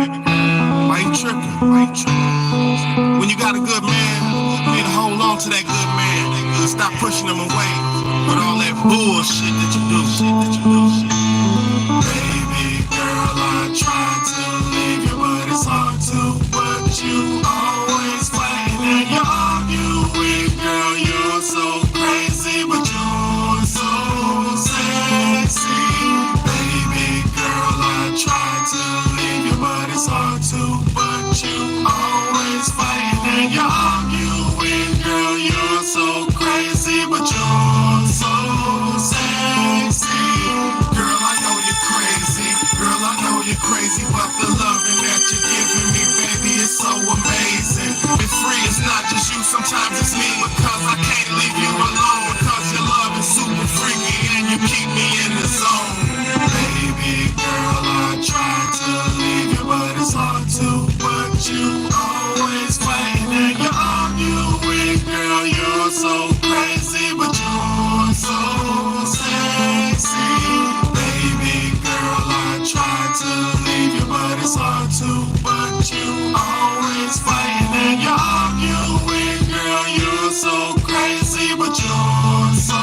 Why you tripping? Why you tripping? When you got a good man, you need to hold on to that good man and stop pushing him away with all that bullshit that you do. Baby girl, I tried to leave you, but it's hard to. But you always fight and you arguing, girl. You're so crazy, but you're so sexy. Baby girl, I tried to leave you, but it's hard to. But you always fight and you arguing, girl. You're so crazy, but you're so sexy. Girl, I know you're crazy. Girl, I know you're crazy, but the loving that you're giving me, baby, is so amazing. It's free, it's not just you, sometimes it's me, because I can't leave you alone, because your love is super freaky and you keep me in the zone. Baby girl, I tried to leave you, but it's hard to. But you always fight and you arguing, girl, you're so crazy, but you're so sexy. Baby girl, I tried to leave you, but it's hard to. But you always fight and you arguing, girl, you're so crazy, but you're so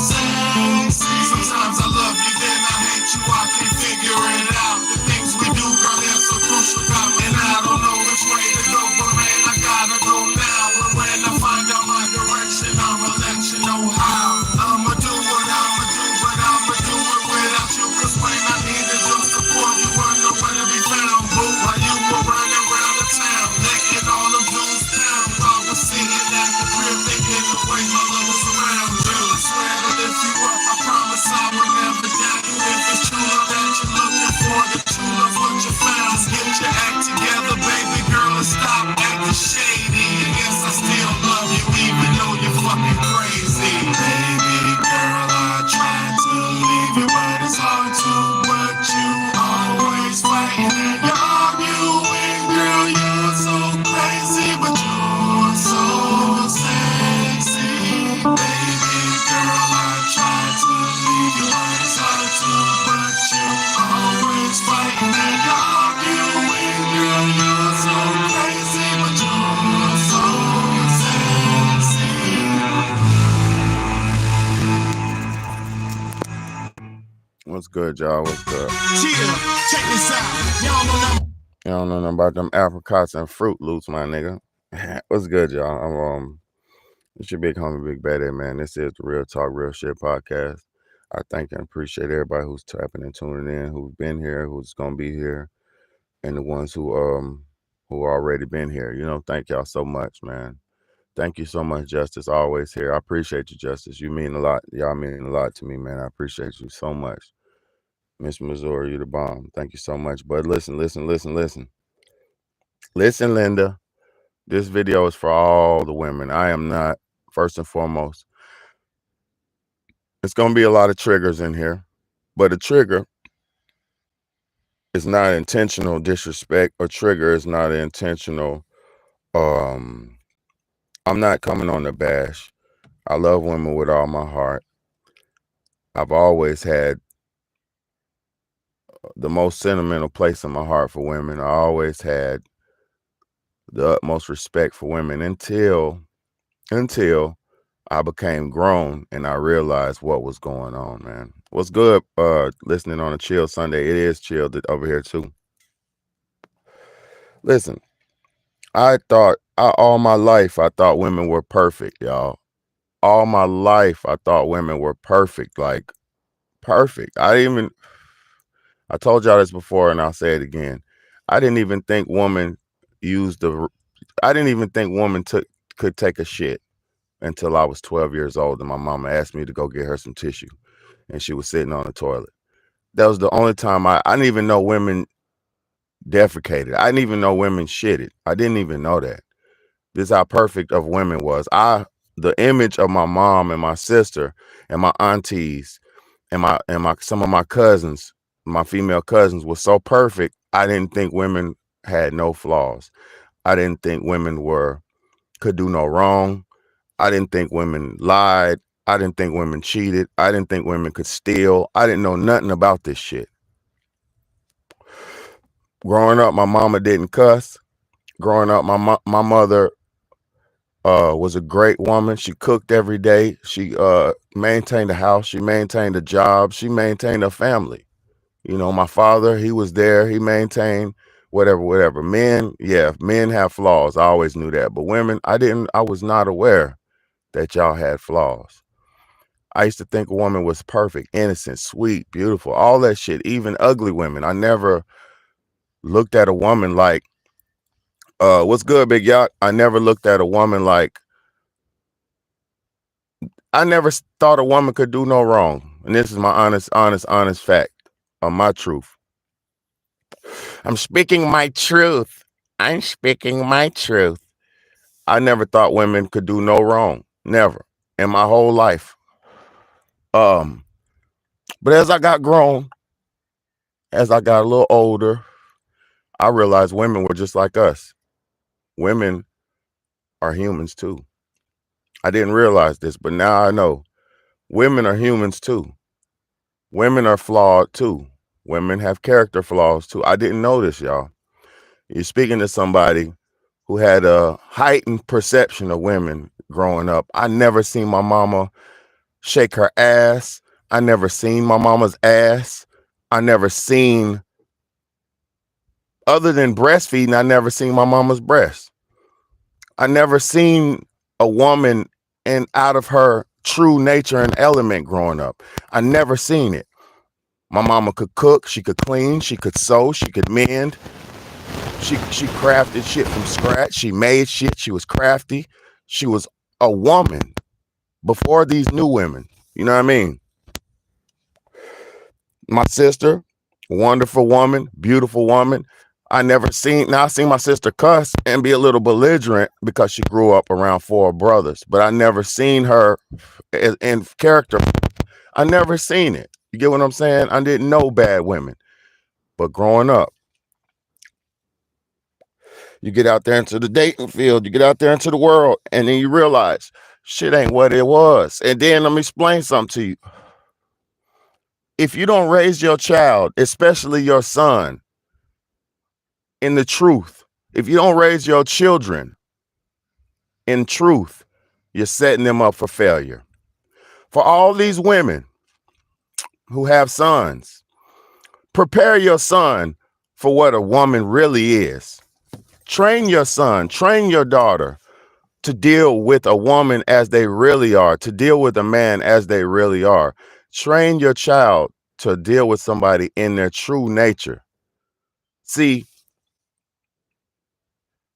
sexy. Sometimes I love you, then I hate you, I can't figure it out. The things we do, girl, they're so crucial, got me, and I don't know which way to go, but man, I gotta go now. And when I find out my direction, I'ma let you know how. I'ma do what I'ma do, but I'ma do it without you, cause when I needed your support, you weren't nowhere to be found, boo. While you were running around the town, letting all them dudes down, I was sitting at the crib thinking the way my love was around you. I swear to lift you up, I promise I will never doubt you. If it's true love that you're looking for, the true love what you found. Just get your act together, baby girl, and stop acting shady. And yes, I still love you, even though you're fucking crazy. Baby girl, I tried to leave you, but it's hard to. But you always fighting and you arguing, girl, you're so crazy, but you're so sexy. Baby girl, I tried to leave you, but it's hard to. But you always fighting and you arguing, girl, you're so crazy, but you're so sexy. What's good, y'all? What's good? Chill, check this out. Y'all know nothing. You don't know nothing about them apricots and Fruit Loops, my nigga. What's good, y'all? It's your big homie, Big Bad, man. This is the Real Talk, Real Shit podcast. I thank and appreciate everybody who's tapping and tuning in, who's been here, who's gonna be here, and the ones who already been here. You know, thank y'all so much, man. Thank you so much, Justice. Always here. I appreciate you, Justice. You mean a lot. Y'all mean a lot to me, man. I appreciate you so much. Miss Missouri, you the bomb. Thank you so much. But listen. Listen, Linda. This video is for all the women. I am not, first and foremost. It's going to be a lot of triggers in here. But a trigger is not intentional disrespect. A trigger is not intentional. I'm not coming on the bash. I love women with all my heart. I've always had the most sentimental place in my heart for women. I always had the utmost respect for women until I became grown and I realized what was going on, man. What's good? Listening on a chill Sunday. It is chilled over here too. Listen, all my life I thought women were perfect, y'all. All my life I thought women were perfect, like perfect. I told y'all this before and I'll say it again. I didn't even think women could take a shit until I was 12 years old and my mama asked me to go get her some tissue and she was sitting on the toilet. That was the only time I didn't even know women defecated. I didn't even know women shitted. I didn't even know that. This is how perfect of women was. The image of my mom and my sister and my aunties and some of my cousins, my female cousins, was so perfect. I didn't think women had no flaws. I didn't think women could do no wrong. I didn't think women lied. I didn't think women cheated. I didn't think women could steal. I didn't know nothing about this shit. Growing up, my mama didn't cuss. Growing up, my mother was a great woman. She cooked every day. She maintained a house. She maintained a job. She maintained a family. You know, my father, he was there. He maintained whatever. Men, yeah, men have flaws. I always knew that. But women, I was not aware that y'all had flaws. I used to think a woman was perfect, innocent, sweet, beautiful, all that shit, even ugly women. I never looked at a woman like, what's good, Big Yacht? I never looked at a woman like, I never thought a woman could do no wrong. And this is my honest fact, my truth. I'm speaking my truth. I'm speaking my truth. I never thought women could do no wrong. Never. In my whole life. But as I got grown, as I got a little older, I realized women were just like us. Women are humans too. I didn't realize this, but now I know. Women are humans too. Women are flawed too. Women have character flaws too. I didn't know this, y'all. You're speaking to somebody who had a heightened perception of women growing up. I never seen my mama shake her ass. I never seen my mama's ass. I never seen, other than breastfeeding, I never seen my mama's breast. I never seen a woman and out of her true nature and element growing up. I never seen it. My mama could cook, she could clean, she could sew, she could mend. She crafted shit from scratch. She made shit. She was crafty. She was a woman before these new women. You know what I mean? My sister, wonderful woman, beautiful woman. I seen my sister cuss and be a little belligerent because she grew up around 4 brothers, but I never seen her in character. I never seen it. You get what I'm saying? I didn't know bad women, but growing up, you get out there into the dating field, you get out there into the world, and then you realize shit ain't what it was. And then let me explain something to you. If you don't raise your child, especially your son, in the truth, if you don't raise your children in truth, you're setting them up for failure. For all these women who have sons, prepare your son for what a woman really is. Train your son, train your daughter to deal with a woman as they really are, to deal with a man as they really are. Train your child to deal with somebody in their true nature. See,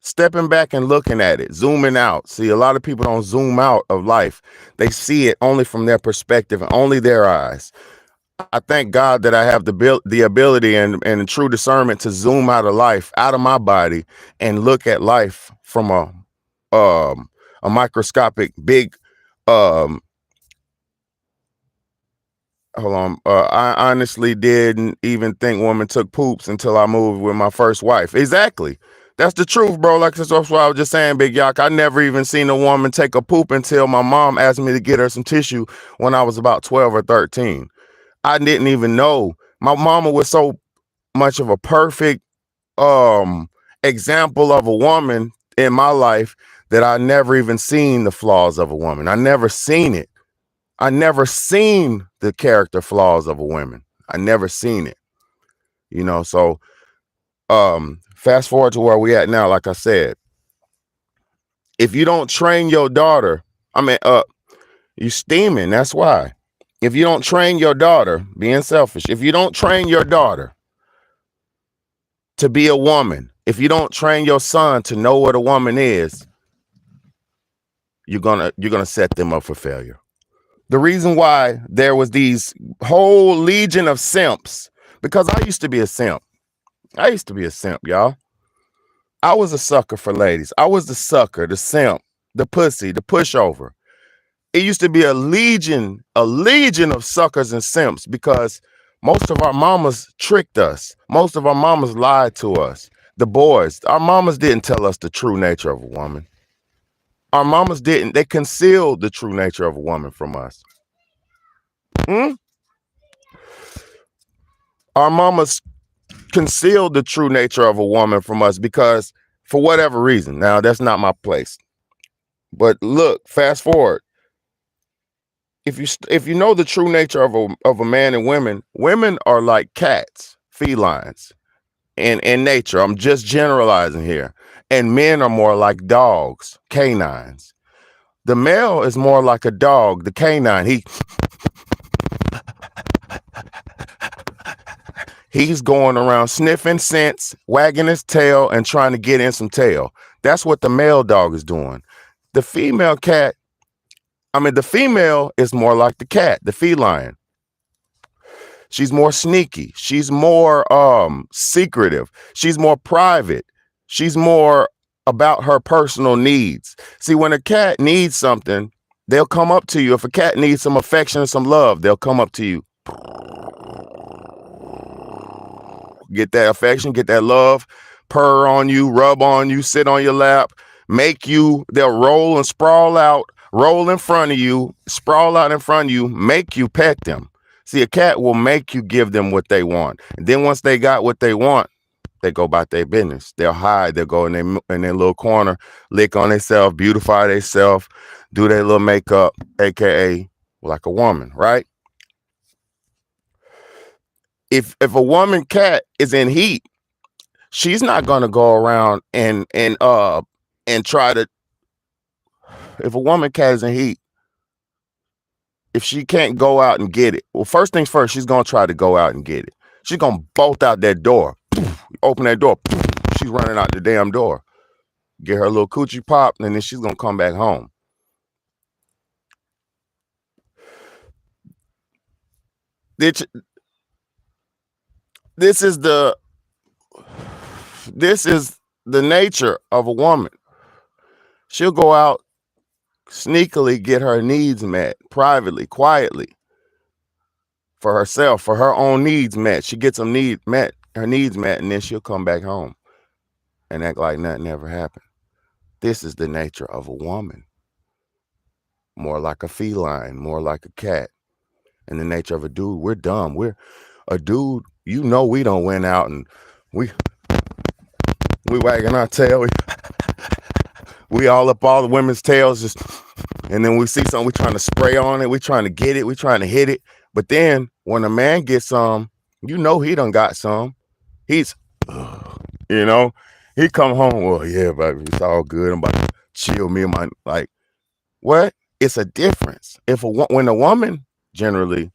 stepping back and looking at it, zooming out. See, a lot of people don't zoom out of life. They see it only from their perspective, only their eyes. I thank God that I have the ability and true discernment to zoom out of life, out of my body, and look at life from a microscopic big hold on. I honestly didn't even think women took poops until I moved with my first wife. Exactly. That's the truth, bro. Like that's what I was just saying, Big Yak. I never even seen a woman take a poop until my mom asked me to get her some tissue when I was about 12 or 13. I didn't even know. My mama was so much of a perfect example of a woman in my life that I never even seen the flaws of a woman. I never seen it. I never seen the character flaws of a woman. I never seen it. You know, so fast forward to where we at now, like I said. If you don't train your daughter, you steaming, that's why. If you don't train your daughter, being selfish, if you don't train your daughter to be a woman, if you don't train your son to know what a woman is, you're gonna set them up for failure. The reason why there was these whole legion of simps, because I used to be a simp. I used to be a simp, y'all. I was a sucker for ladies. I was the sucker, the simp, the pussy, the pushover. It used to be a legion of suckers and simps because most of our mamas tricked us. Most of our mamas lied to us. The boys, our mamas didn't tell us the true nature of a woman. Our mamas didn't. They concealed the true nature of a woman from us. Our mamas concealed the true nature of a woman from us because for whatever reason. Now that's not my place. But look, fast forward. If you know the true nature of a man and women are like cats, felines in nature. I'm just generalizing here. And men are more like dogs, canines. The male is more like a dog, the canine. He's going around sniffing scents, wagging his tail, and trying to get in some tail. That's what the male dog is doing. The female is more like the cat, the feline. She's more sneaky. She's more secretive. She's more private. She's more about her personal needs. See, when a cat needs something, they'll come up to you. If a cat needs some affection, some love, they'll come up to you. Get that affection, get that love, purr on you, rub on you, sit on your lap, they'll roll and sprawl out, roll in front of you, sprawl out in front of you, make you pet them. See, a cat will make you give them what they want. And then once they got what they want, they go about their business. They'll hide. They'll go in their little corner, lick on themselves, beautify themselves, do their little makeup, aka like a woman, right? If a woman cat is in heat, she's not gonna go around and try to. If a woman cat is in heat, if she can't go out and get it, well, first things first, she's gonna try to go out and get it. She's gonna bolt out that door, open that door. She's running out the damn door. Get her little coochie pop, and then she's gonna come back home. This is the nature of a woman. She'll go out, sneakily get her needs met, privately, quietly, for herself, for her own needs met. She gets her needs met, and then she'll come back home and act like nothing ever happened. This is the nature of a woman. More like a feline, more like a cat. And the nature of a dude, we're dumb. We're a dude. We don't went out and we wagging our tail. We all up all the women's tails, and then we see something, we trying to spray on it, we trying to get it, we trying to hit it. But then when a man gets some, he done got some. He's, he come home, well, yeah, baby, it's all good. I'm about to chill me and my, like, what? It's a difference. When a woman generally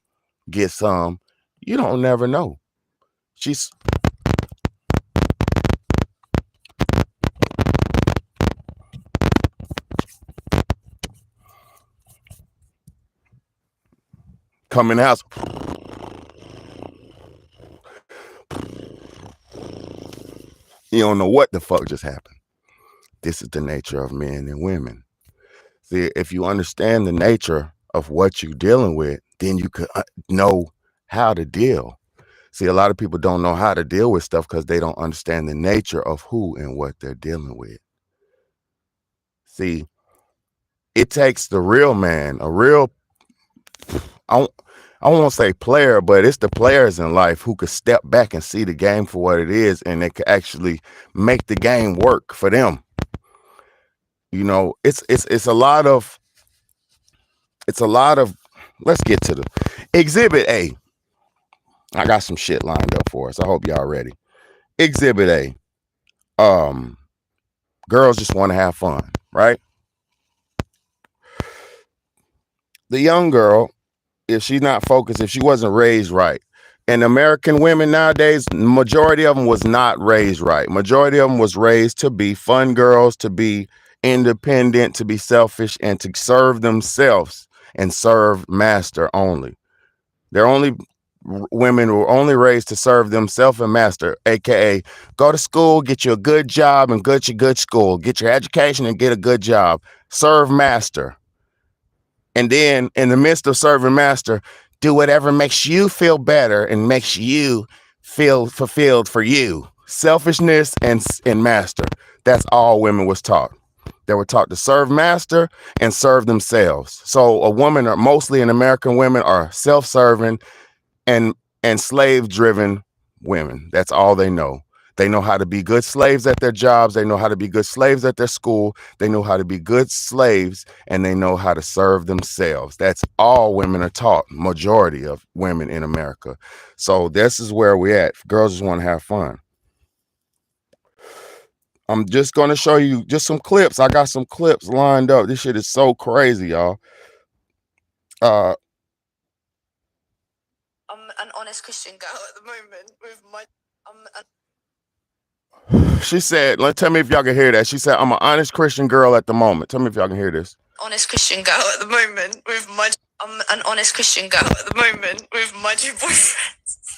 gets some, you don't never know. She's coming out. You don't know what the fuck just happened. This is the nature of men and women. See, if you understand the nature of what you're dealing with, then you could know how to deal. See, a lot of people don't know how to deal with stuff because they don't understand the nature of who and what they're dealing with. See, it takes the real man, I won't say player, but it's the players in life who could step back and see the game for what it is, and they could actually make the game work for them. It's a lot of, let's get to the Exhibit A. I got some shit lined up for us. I hope y'all ready. Exhibit A. Girls just want to have fun, right? The young girl, if she's not focused, if she wasn't raised right, and American women nowadays, majority of them was not raised right. Majority of them was raised to be fun girls, to be independent, to be selfish, and to serve themselves and serve master only. Women were only raised to serve themselves and master, aka go to school, get you a good job and get you good school, get your education and get a good job, serve master. And then in the midst of serving master, do whatever makes you feel better and makes you feel fulfilled for you. Selfishness and master. That's all women was taught. They were taught to serve master and serve themselves. So a woman, mostly in American women, are self-serving and slave-driven women. That's all they know. They know how to be good slaves at their jobs. They know how to be good slaves at their school. They know how to be good slaves, and they know how to serve themselves. That's all women are taught, majority of women in America. So this is where we're at. Girls just want to have fun. I'm just going to show you just some clips. I got some clips lined up. This shit is so crazy, y'all. I'm an honest Christian girl at the moment with my... She said, tell me if y'all can hear that. She said, I'm an honest Christian girl at the moment. Tell me if y'all can hear this. Honest Christian girl at the moment with my... I'm an honest Christian girl at the moment with my 2 boyfriends.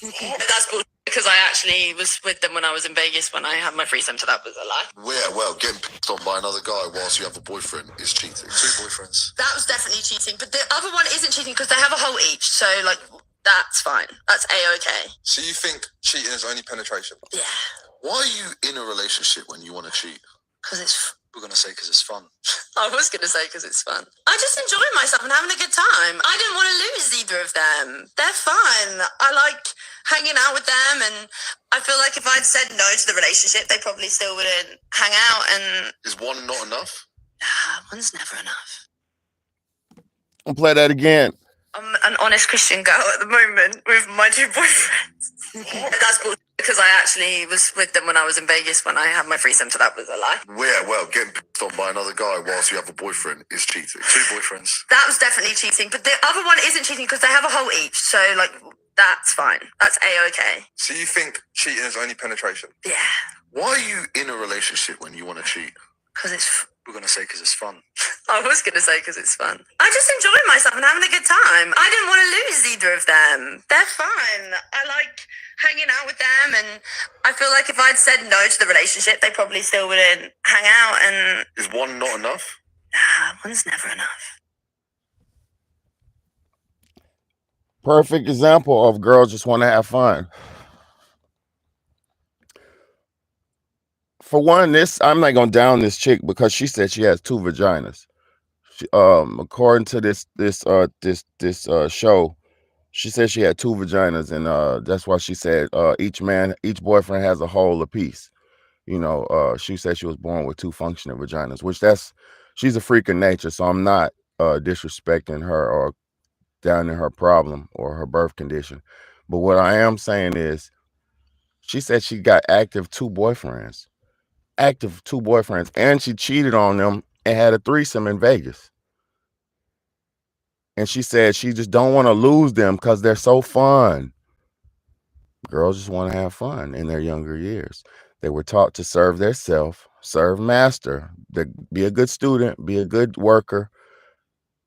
That's bullshit because I actually was with them when I was in Vegas when I had my threesome, so that was a lie. Yeah, well, getting pissed on by another guy whilst you have a boyfriend is cheating. 2 boyfriends. That was definitely cheating, but the other one isn't cheating because they have a hole each, so like that's fine. That's A-okay. So you think cheating is only penetration? Yeah. Why are you in a relationship when you want to cheat? Because it's... We're going to say because it's fun. I was going to say because it's fun. I just enjoy myself and having a good time. I didn't want to lose either of them. They're fun. I like hanging out with them, and I feel like if I'd said no to the relationship, they probably still wouldn't hang out. And is one not enough? Nah, one's never enough. I'll play that again. I'm an honest Christian girl at the moment with my 2 boyfriends. That's bullshit because I actually was with them when I was in Vegas when I had my threesome, so that was a lie. Yeah, well, getting pissed on by another guy whilst you have a boyfriend is cheating. 2 boyfriends. That was definitely cheating, but the other one isn't cheating because they have a hole each, so like that's fine. That's A-okay. So you think cheating is only penetration? Yeah. Why are you in a relationship when you want to cheat? Because it's... We're going to say because it's fun. I was going to say because it's fun. I just enjoy myself and having a good time. I didn't want to lose either of them. They're fun. I like hanging out with them, and I feel like if I'd said no to the relationship, they probably still wouldn't hang out. And is one not enough? Nah, one's never enough. Perfect example of girls just want to have fun. For one, I'm not gonna down this chick because she said she has 2 vaginas. She, according to this show, she said she had 2 vaginas, and that's why she said each boyfriend has a hole apiece. You know, she said she was born with 2 functioning vaginas, which she's a freak of nature. So I'm not disrespecting her or downing her problem or her birth condition. But what I am saying is, she said she got active 2 boyfriends, and she cheated on them and had a threesome in Vegas. And she said she just don't want to lose them because they're so fun. Girls just want to have fun in their younger years. They were taught to serve their self, serve master, be a good student, be a good worker,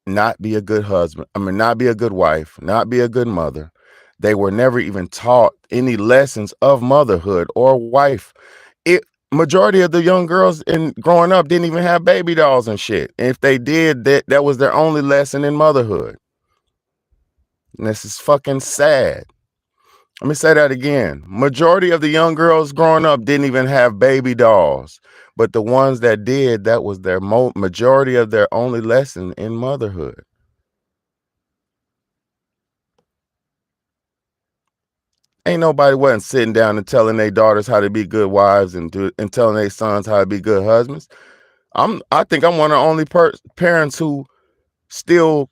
not be a good husband. Not be a good wife, not be a good mother. They were never even taught any lessons of motherhood or wife. Majority of the young girls growing up didn't even have baby dolls and shit. And if they did, that was their only lesson in motherhood. And this is fucking sad. Let me say that again. Majority of the young girls growing up didn't even have baby dolls. But the ones that did, that was their majority of their only lesson in motherhood. Ain't nobody wasn't sitting down and telling their daughters how to be good wives and telling their sons how to be good husbands. I think I'm one of the only parents who still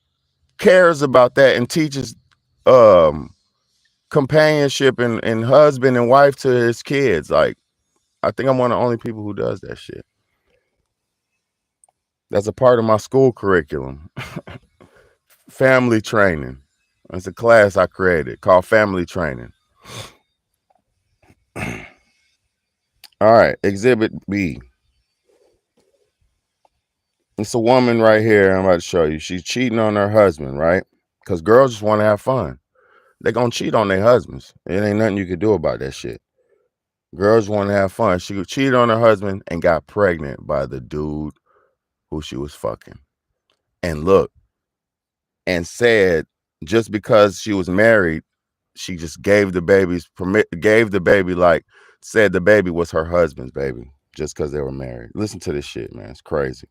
cares about that and teaches companionship and husband and wife to his kids. Like, I think I'm one of the only people who does that shit. That's a part of my school curriculum. Family training. It's a class I created called family training. All right, exhibit B. It's a woman right here I'm about to show you. She's cheating on her husband, right? Because girls just want to have fun. They're going to cheat on their husbands. It ain't nothing you can do about that shit. Girls want to have fun. She cheated on her husband and got pregnant by the dude who she was fucking. And look, and said just because she was married, she just gave the baby, like, said the baby was her husband's baby just because they were married. Listen to this shit, man. It's crazy.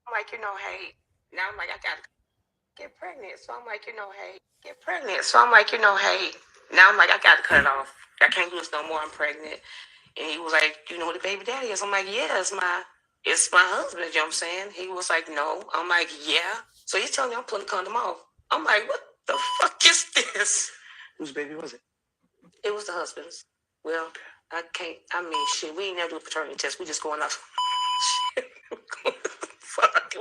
I'm like, hey, now I'm like, I gotta get pregnant. So I'm like, hey, get pregnant. So I'm like, hey, Now I'm like, I got to cut it off. I can't do this no more. I'm pregnant. And he was like, you know what the baby daddy is? I'm like, yeah, it's my husband. You know what I'm saying? He was like, no. I'm like, yeah. So he's telling me I'm pulling the condom off. I'm like, what the fuck is this? Whose baby was it? It was the husband's. Well, I can't. I mean, shit. We ain't never do a paternity test. We just going off. Fuck.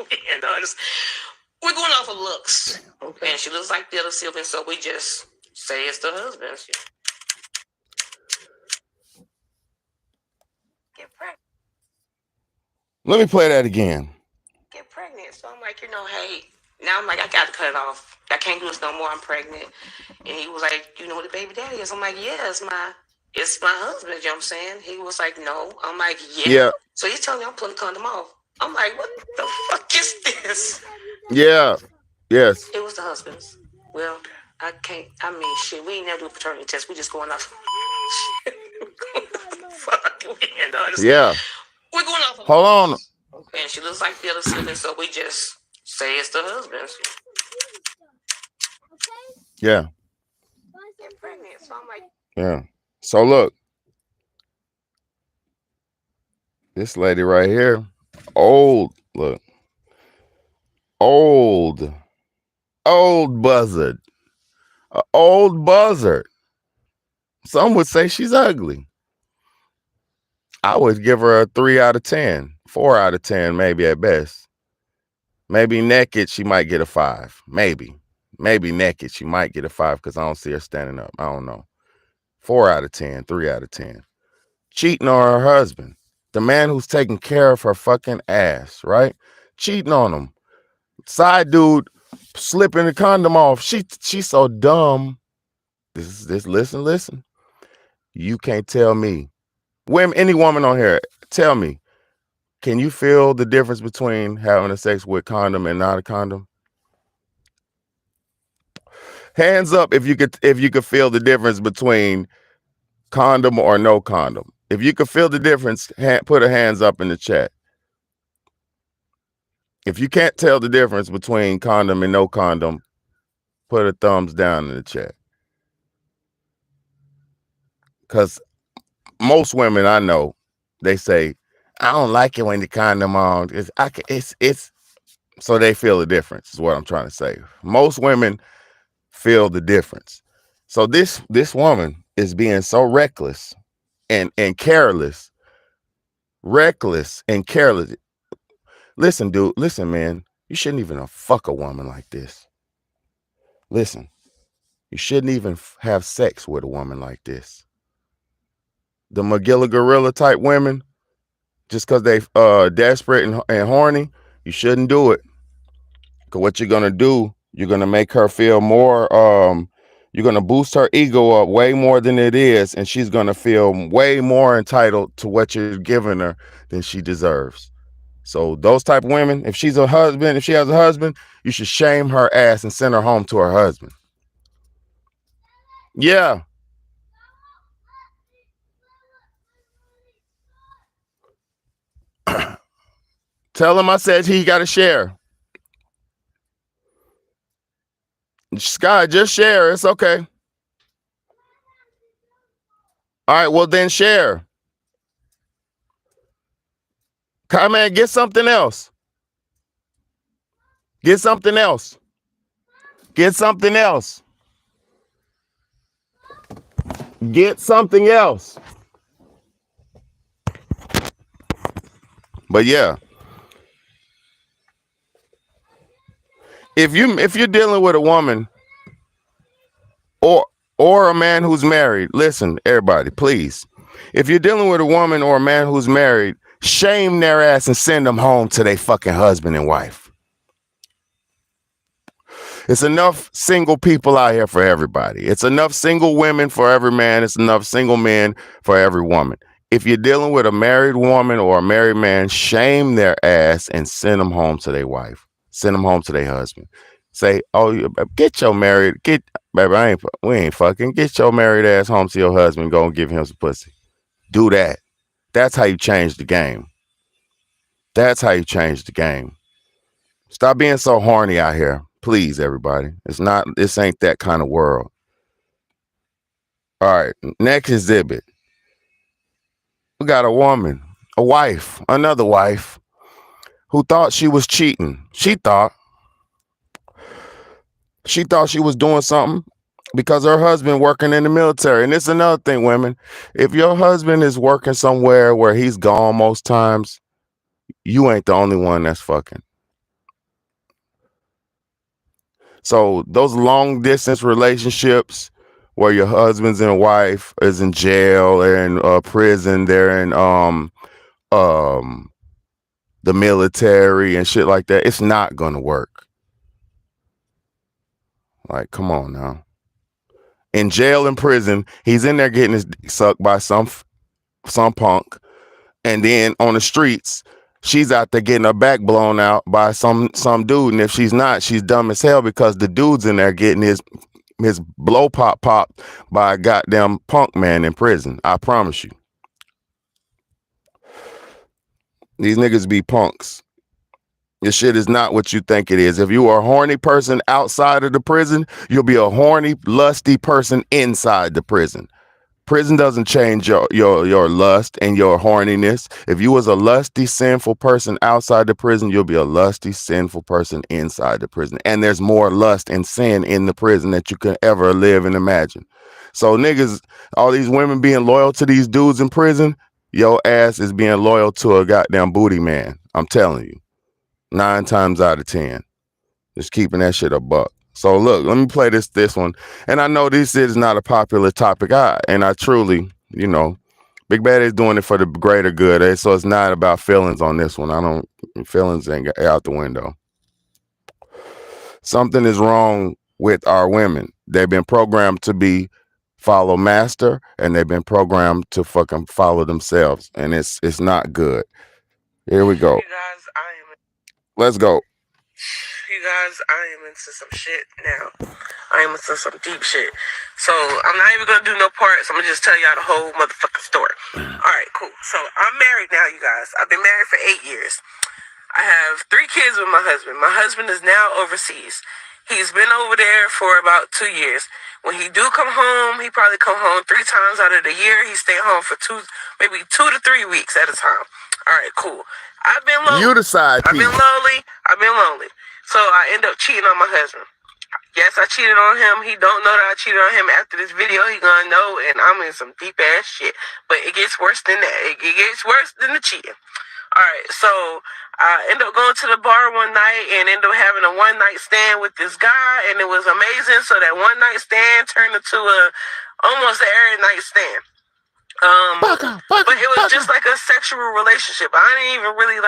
We're going off of looks. Okay. And she looks like the other sibling, so we just say it's the husband's. Get pregnant. Let me play that again. Get pregnant. So I'm like, hey. Now I'm like, I got to cut it off. I can't do this no more. I'm pregnant. And he was like, you know what the baby daddy is? I'm like, yeah, it's my husband. You know what I'm saying? He was like, no. I'm like, yeah. Yeah. So he's telling me I'm pulling the condom off. I'm like, what the fuck is this? Yeah. Yes. It was the husband's. Well, I can't. I mean, shit. We ain't never do a paternity test. We just going off. Fuck. Yeah. We're going off. Hold on. And she looks like the other sibling, so we just say it's the husband's. Yeah. Get pregnant. So I'm like, Yeah. So look, this lady right here, old buzzard, a old buzzard. Some would say she's ugly. I would give her a 3 out of 10, 4 out of 10, maybe at best. Maybe naked, she might get a 5. Maybe naked, she might get a 5 because I don't see her standing up. I don't know. 4 out of 10, 3 out of 10. Cheating on her husband, the man who's taking care of her fucking ass, right? Cheating on him. Side dude slipping the condom off. She's so dumb. Listen. You can't tell me. Women, any woman on here, tell me, can you feel the difference between having a sex with condom and not a condom? Hands up if you could feel the difference between condom or no condom. If you could feel the difference, put a hands up in the chat. If you can't tell the difference between condom and no condom, put a thumbs down in the chat. Because most women I know, they say, I don't like it when the condom on. It's so they feel the difference, is what I'm trying to say. Most women feel the difference. So this woman is being so reckless and careless. Reckless and careless. Listen, dude. Listen, man. You shouldn't even fuck a woman like this. Listen. You shouldn't even have sex with a woman like this. The Magilla Gorilla type women, just because they desperate and horny, you shouldn't do it. Because what you're going to do, you're going to make her feel more, you're going to boost her ego up way more than it is, and she's going to feel way more entitled to what you're giving her than she deserves. So those type of women, if she has a husband, you should shame her ass and send her home to her husband. Yeah. Tell him I said he got to share. Sky, just share. It's okay. All right, well then share. Come on, get something else. Get something else. Get something else. Get something else. But yeah. If you're dealing with a woman or a man who's married, listen, everybody, please. If you're dealing with a woman or a man who's married, shame their ass and send them home to their fucking husband and wife. It's enough single people out here for everybody. It's enough single women for every man. It's enough single men for every woman. If you're dealing with a married woman or a married man, shame their ass and send them home to their wife. Send them home to their husband. Say, oh, baby, we ain't fucking. Get your married ass home to your husband. Go and give him some pussy. Do that. That's how you change the game. That's how you change the game. Stop being so horny out here. Please, everybody. This ain't that kind of world. All right, next exhibit. We got a woman, a wife, another wife, who thought she was cheating. She thought she was doing something because her husband working in the military. And it's another thing, women. If your husband is working somewhere where he's gone most times, you ain't the only one that's fucking. So those long distance relationships where your husband's and wife is in jail or in prison, they're in the military and shit like that, it's not gonna work. Like, come on now. In jail and prison, he's in there getting his dick sucked by some punk, and then on the streets, she's out there getting her back blown out by some dude. And if she's not, she's dumb as hell because the dude's in there getting his blow popped by a goddamn punk man in prison. I promise you. These niggas be punks. This shit is not what you think it is. If you are a horny person outside of the prison, you'll be a horny, lusty person inside the prison. Prison doesn't change your lust and your horniness. If you was a lusty, sinful person outside the prison, you'll be a lusty, sinful person inside the prison. And there's more lust and sin in the prison that you could ever live and imagine. So niggas, all these women being loyal to these dudes in prison, your ass is being loyal to a goddamn booty man. I'm telling you. 9 times out of 10. Just keeping that shit a buck. So look, let me play this one. And I know this is not a popular topic. And I truly, Big Bad is doing it for the greater good. So it's not about feelings on this one. Feelings ain't out the window. Something is wrong with our women. They've been programmed to follow master, and they've been programmed to fucking follow themselves. And it's not good. Here we go. You guys, Let's go. You guys, I am into some shit now. I am into some deep shit. So I'm not even gonna do no parts. I'm gonna just tell y'all the whole motherfucking story. Alright, cool. So I'm married now, you guys. I've been married for 8 years. I have 3 kids with my husband. My husband is now overseas. He's been over there for about 2 years. When he do come home, he probably come home 3 times out of the year. He stay home for maybe 2 to 3 weeks at a time. Alright, cool. I've been lonely. You decide. I've been lonely. So I end up cheating on my husband. Yes, I cheated on him. He don't know that I cheated on him. After this video, he gonna know, and I'm in some deep ass shit. But it gets worse than that. It gets worse than the cheating. Alright, so I end up going to the bar one night and end up having a one-night stand with this guy, and it was amazing. So that one-night stand turned into almost an every night stand. But it was just like a sexual relationship. I didn't even really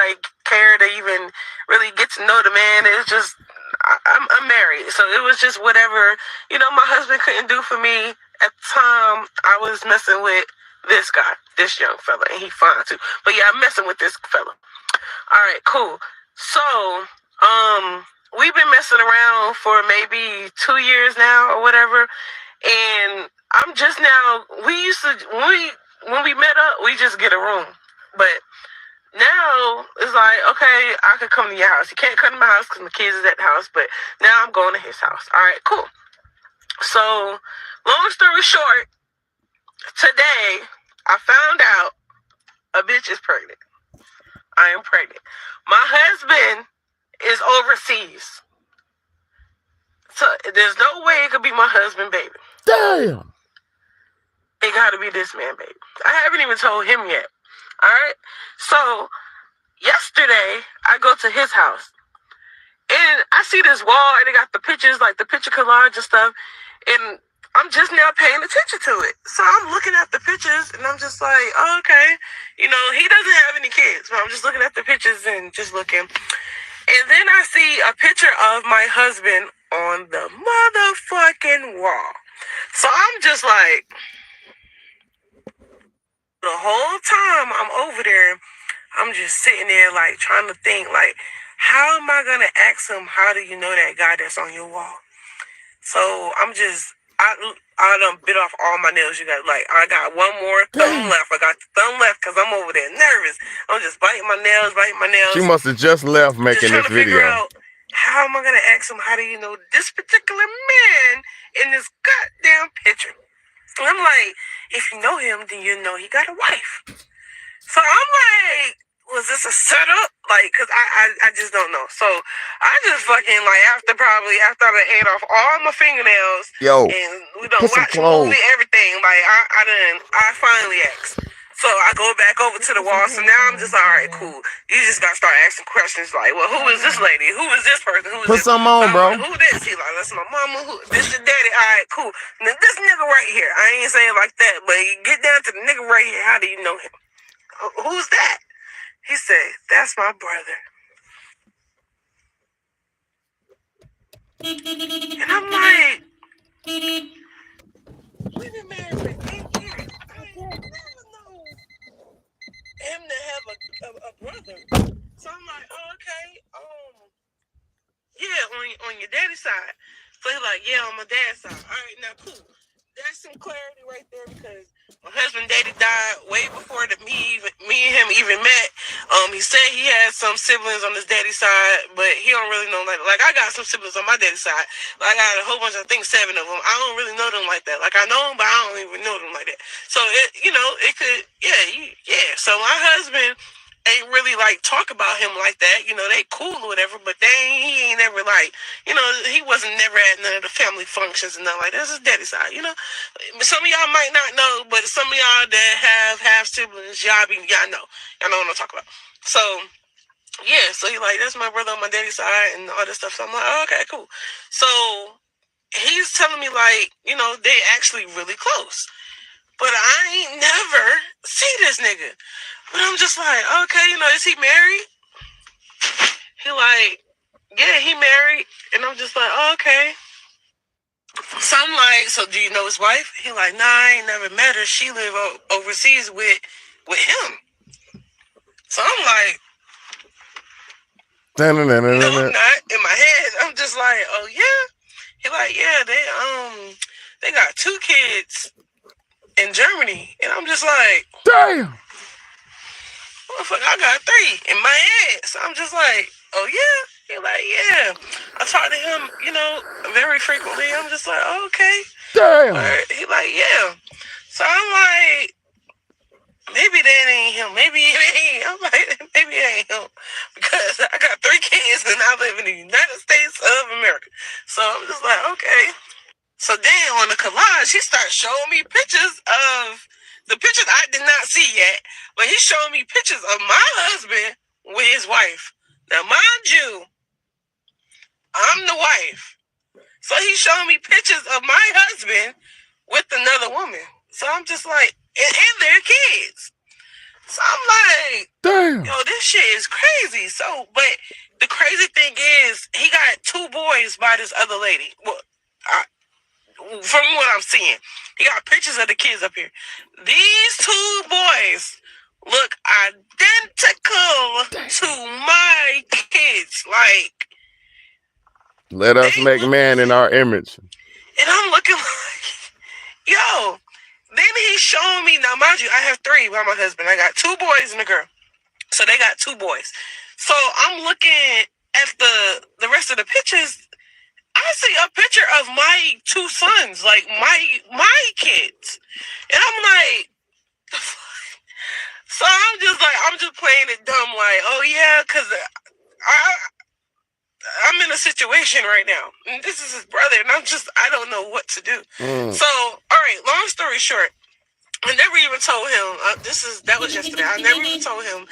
care to even really get to know the man. It's just I'm married, so it was just whatever my husband couldn't do for me at the time. I was messing with this guy, this young fella, and he fine too. But yeah, I'm messing with this fella. All right, cool. So we've been messing around for maybe 2 years now or whatever, and I'm just now. When we met up, we just get a room. But now it's like, okay, I could come to your house. You can't come to my house because my kids is at the house, but now I'm going to his house. All right, cool. So, long story short, today I found out a bitch is pregnant. I am pregnant. My husband is overseas. So, there's no way it could be my husband, baby. Damn. It gotta be this man, baby. I haven't even told him yet. Alright? So, yesterday, I go to his house. And I see this wall, and it got the pictures, like the picture collage and stuff. And I'm just now paying attention to it. So I'm looking at the pictures, and I'm just like, oh, okay. He doesn't have any kids. But I'm just looking at the pictures and just looking. And then I see a picture of my husband on the motherfucking wall. So I'm just like... The whole time I'm over there, I'm just sitting there trying to think how am I gonna ask him, how do you know that guy that's on your wall? So I done bit off all my nails. You got I got one more thumb left. I got the thumb left because I'm over there nervous. I'm just biting my nails. She must have just left making this video. How am I gonna ask him, how do you know this particular man in this goddamn picture? And I'm like, if you know him, then you know he got a wife. So I'm like, was this a setup? Like, cause I just don't know. So I just fucking like after I ate off all my fingernails Yo, and we done put some watch movie, clothes. everything. Like I finally asked. So I go back over to the wall. So now I'm just all right, cool. You just gotta start asking questions like, well, who is this lady? Who is this person? Who is Put this? something on, I'm bro. like, who this? He like, that's my mama. Who this your daddy? All right, cool. Now this nigga right here. I ain't saying like that, but you get down to the nigga right here. How do you know him? Who's that? He said, that's my brother. And I'm like, we've been married for 8 years. I ain't never known him to have a brother. So I'm like, oh, okay. Yeah, on your daddy's side. So he's like, yeah, on my dad's side. All right, now cool. That's some clarity right there because my husband daddy died way before me and him even met. He said he had some siblings on his daddy's side, but he don't really know like I got some siblings on my daddy's side. Like I got a whole bunch, I think 7 of them. I don't really know them like that. Like I know them, but I don't even know them like that. So it could, yeah. So my husband ain't really like talk about him like that. They cool or whatever, but he ain't never like, he wasn't never at none of the family functions and nothing like that. That's his daddy side, Some of y'all might not know, but some of y'all that have siblings, y'all know what I'm talking about. So yeah, so he like, that's my brother on my daddy's side and all this stuff. So I'm like, oh, okay, cool. So he's telling me like, they actually really close. But I ain't never see this nigga. But I'm just like, okay, is he married? He like, yeah, he married. And I'm just like, oh, okay. So I'm like, so do you know his wife? He like, nah, I ain't never met her. She live overseas with him. So I'm like, no, I'm not. In my head, I'm just like, oh yeah. He like, yeah, they got 2 kids in Germany. And I'm just like, damn. Motherfucker, I got 3 in my head. So I'm just like, oh yeah? He like, yeah. I talk to him, very frequently. I'm just like, oh, okay. Damn. He like, yeah. So I'm like, maybe that ain't him. Maybe it ain't. I'm like, maybe it ain't him. Because I got 3 kids and I live in the United States of America. So I'm just like, okay. So then on the collage, he starts showing me pictures of the pictures I did not see yet, but he's showing me pictures of my husband with his wife. Now, mind you, I'm the wife. So he's showing me pictures of my husband with another woman. So I'm just like, and their kids. So I'm like, damn, yo, this shit is crazy. So, but the crazy thing is, he got 2 boys by this other lady. Well, from what I'm seeing, he got pictures of the kids up here. These 2 boys look identical to my kids. Like, let us make man in our image. And I'm looking like, yo. Then he's showing me, now mind you, I have 3 by my husband. I got 2 boys and a girl. So they got 2 boys. So I'm looking at the rest of the pictures. I see a picture of my 2 sons, like my kids. And I'm like, so I'm just playing it dumb, like, oh yeah, because I'm in a situation right now. And this is his brother, and I don't know what to do. So, all right, long story short, I never even told him, that was yesterday, I never even told him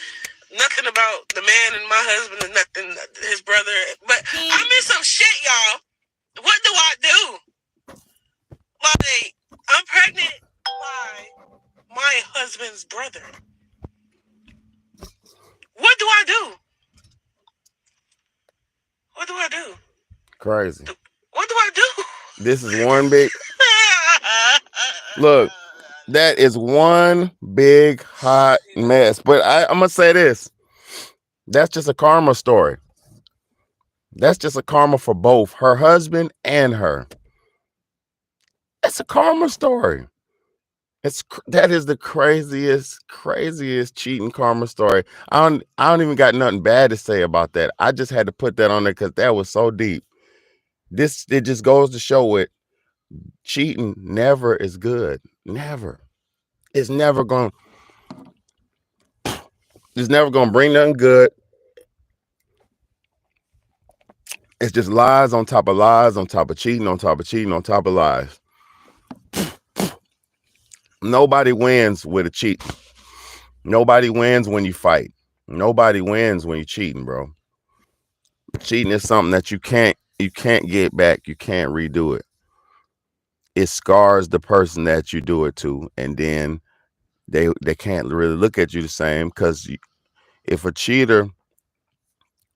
nothing about the man and my husband and nothing, his brother. But I'm in some shit, y'all. What do I do? Like, I'm pregnant by my husband's brother. What do I do? What do I do? Crazy. What do I do? This is one big... Look, that is one big hot mess. But I'm going to say this. That's just a karma story. That's just a karma for both her husband and her. It's a karma story. That is the craziest cheating karma story. I don't even got nothing bad to say about that. I just had to put that on there because that was so deep. It just goes to show it. Cheating never is good. Never. It's never gonna bring nothing good. It's just lies on top of lies, on top of cheating, on top of cheating, on top of lies. Nobody wins with a cheat. Nobody wins when you fight. Nobody wins when you're cheating, bro. Cheating is something that you can't get back. You can't redo it. It scars the person that you do it to, and then they can't really look at you the same, because if a cheater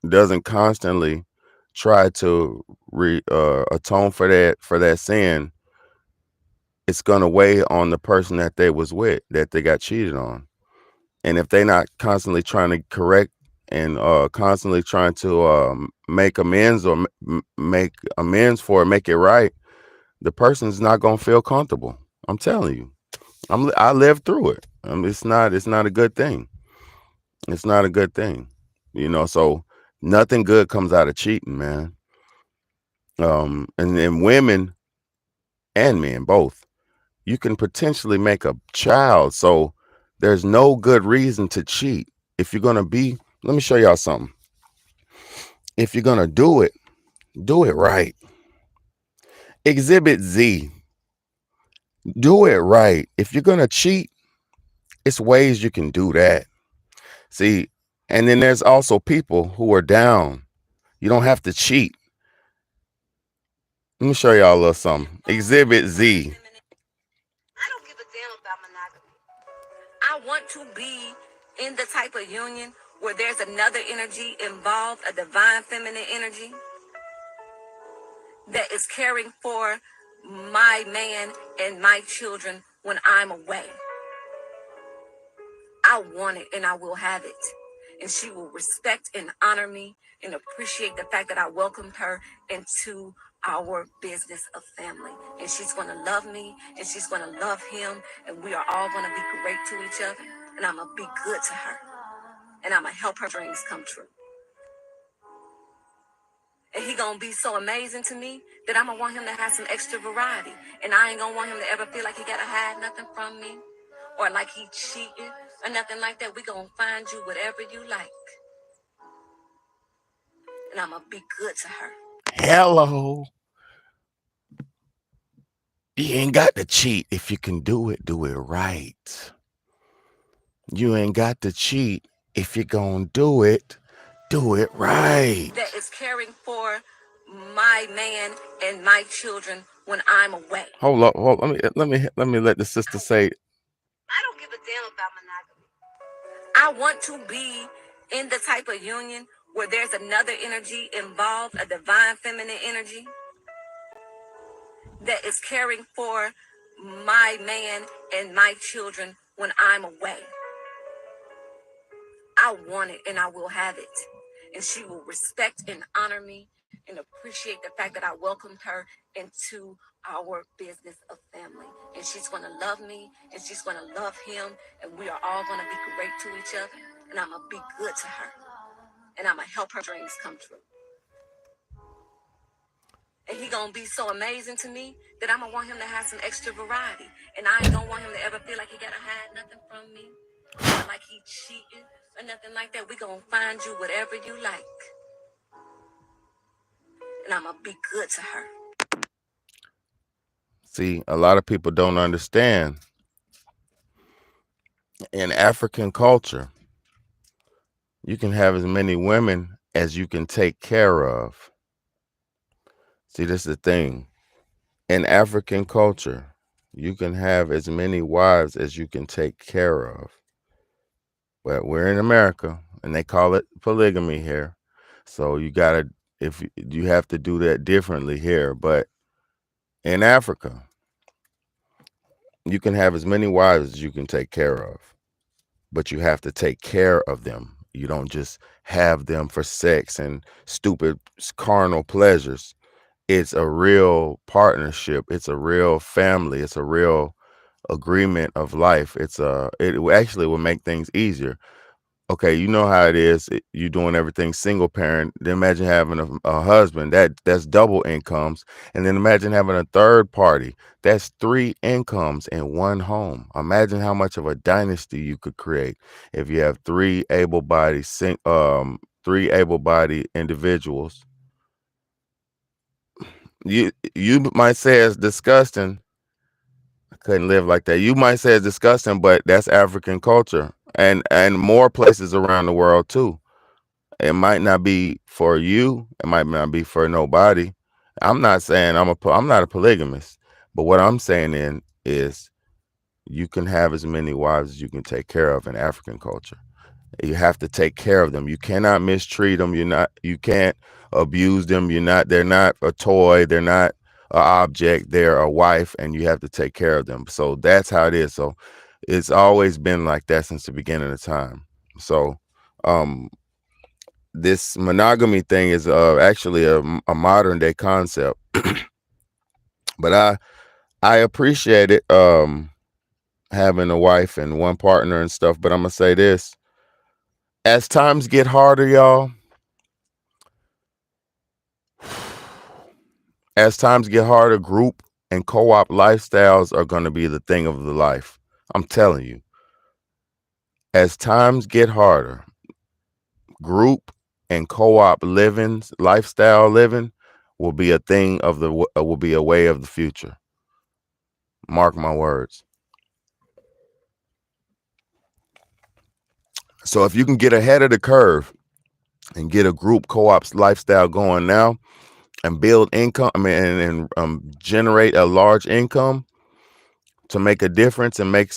doesn't constantly try to atone for that sin, it's gonna weigh on the person that they was with, that they got cheated on. And if they're not constantly trying to correct and constantly trying to make amends or make it right, the person's not gonna feel comfortable. I'm telling you, I lived through it. It's not a good thing. It's not a good thing, so nothing good comes out of cheating, man. And then women and men both, you can potentially make a child, so there's no good reason to cheat. If you're gonna let me show y'all something. If you're gonna do it right. Exhibit Z. Do it right. If you're gonna cheat, it's ways you can do that. See, and then there's also people who are down. You don't have to cheat. Let me show y'all a little something. Exhibit Z. I don't give a damn about monogamy. I want to be in the type of union where there's another energy involved, a divine feminine energy that is caring for my man and my children when I'm away. I want it and I will have it. And she will respect and honor me and appreciate the fact that I welcomed her into our business of family. And she's going to love me and she's going to love him. And we are all going to be great to each other. And I'm going to be good to her. And I'm going to help her dreams come true. And he going to be so amazing to me that I'm going to want him to have some extra variety. And I ain't going to want him to ever feel like he got to hide nothing from me or like he cheated or nothing like that. We going to find you whatever you like. And I'm going to be good to her. Hello. You ain't got to cheat. If you can do it right. You ain't got to cheat. If you're going to do it right. That is caring for my man and my children when I'm away. Hold up. Let me let the sister say. I don't give a damn about monogamy. I want to be in the type of union where there's another energy involved, a divine feminine energy that is caring for my man and my children when I'm away. I want it and I will have it. And she will respect and honor me and appreciate the fact that I welcomed her into our business of family. And she's going to love me and she's going to love him. And we are all going to be great to each other. And I'm going to be good to her. And I'm going to help her dreams come true. And he going to be so amazing to me that I'm going to want him to have some extra variety. And I ain't going to want him to ever feel like he got to hide nothing from me or like he cheated or nothing like that. We going to find you whatever you like. And I'm going to be good to her. See, a lot of people don't understand. In African culture, you can have as many women as you can take care of. See, this is the thing. In African culture, you can have as many wives as you can take care of. But we're in America, and they call it polygamy here. So you have to do that differently here. But in Africa, you can have as many wives as you can take care of. But you have to take care of them. You don't just have them for sex and stupid carnal pleasures. It's a real partnership. It's a real family. It's a real agreement of life. It actually will make things easier. okay, you know how it is. You doing everything single parent. Then imagine having a husband that's double incomes, and then imagine having a third party. That's 3 incomes in one home. Imagine how much of a dynasty you could create if you have 3 able-bodied 3 able-bodied individuals. You might say it's disgusting. I couldn't live like that. You might say it's disgusting, but that's African culture, and more places around the world too. It might not be for you. It might not be for nobody. I'm not saying I'm not a polygamist, but what I'm saying is you can have as many wives as you can take care of in African culture. You have to take care of them. You cannot mistreat them. You can't abuse them. They're not a toy. They're not an object. They're a wife, and you have to take care of them. So that's how it is. So it's always been like that since the beginning of time. So this monogamy thing is actually a modern day concept, but I appreciate it, having a wife and one partner and stuff. But I'm gonna say this: as times get harder, y'all, as times get harder, group and co-op lifestyles are gonna be the thing of the life. I'm telling you, as times get harder, group and co-op lifestyle living will be a thing of will be a way of the future. Mark my words. So if you can get ahead of the curve and get a group co-op lifestyle going now and build income, and generate a large income to make a difference and make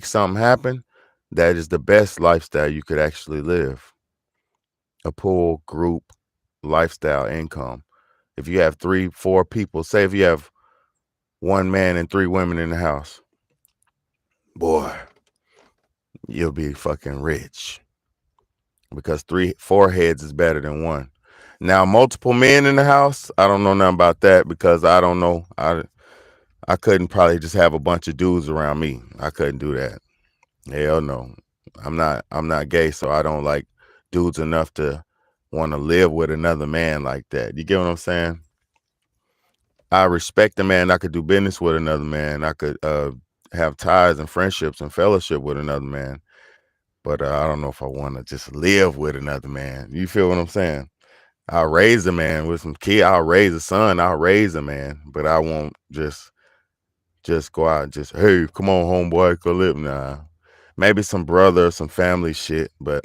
something happen, that is the best lifestyle you could actually live. A pool group lifestyle income. If you have 3-4 people, say if you have 1 man and 3 women in the house, boy, you'll be fucking rich, because 3-4 heads is better than 1. Now, multiple men in the house, I don't know nothing about that, because I don't know. I couldn't probably just have a bunch of dudes around me. I couldn't do that. Hell no. I'm not gay, so I don't like dudes enough to want to live with another man like that. You get what I'm saying? I respect a man. I could do business with another man. I could have ties and friendships and fellowship with another man. But I don't know if I want to just live with another man. You feel what I'm saying? I'll raise a man with some kid. I'll raise a son. I'll raise a man. But I won't just go out and just, hey, come on, homeboy, go live. Nah. Maybe some brother or some family shit, but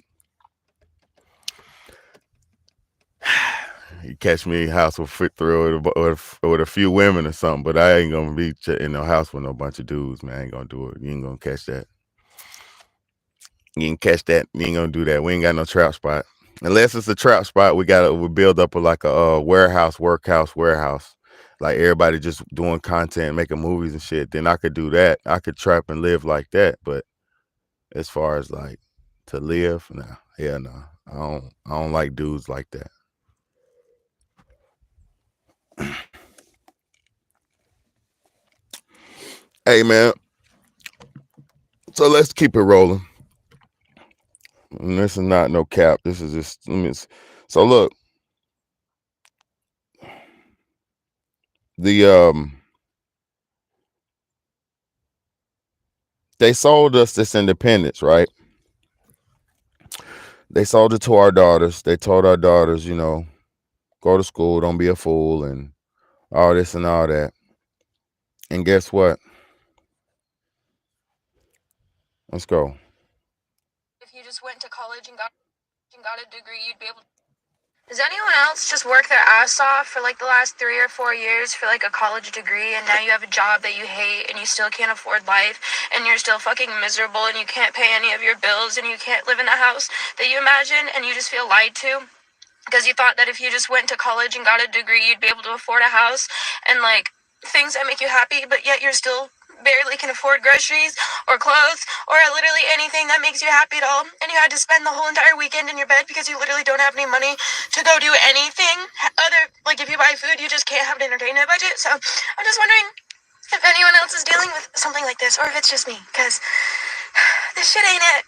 you catch me in a house with with a few women or something, but I ain't gonna be in a house with no bunch of dudes, man. I ain't gonna do it. You ain't gonna catch that. You ain't catch that. You ain't gonna do that. We ain't got no trap spot. Unless it's a trap spot, we build up like a workhouse, like everybody just doing content, making movies and shit. Then I could do that. I could trap and live like that. But as far as like to live, nah, yeah, no. I don't like dudes like that. Hey, man. So let's keep it rolling. And this is not no cap. This is just, so look, they sold us this independence, right? They sold it to our daughters. They told our daughters, go to school, don't be a fool, and all this and all that. And guess what? Let's go. If you just went to college and got a degree, you'd be able to. Does anyone else just work their ass off for like the last 3 or 4 years for like a college degree, and now you have a job that you hate and you still can't afford life and you're still fucking miserable and you can't pay any of your bills and you can't live in the house that you imagine, and you just feel lied to because you thought that if you just went to college and got a degree, you'd be able to afford a house and like things that make you happy, but yet you're still barely can afford groceries or clothes or literally anything that makes you happy at all, and you had to spend the whole entire weekend in your bed because you literally don't have any money to go do anything other, like if you buy food you just can't have an entertainment budget. So I'm just wondering if anyone else is dealing with something like this, or if it's just me, because this shit ain't it.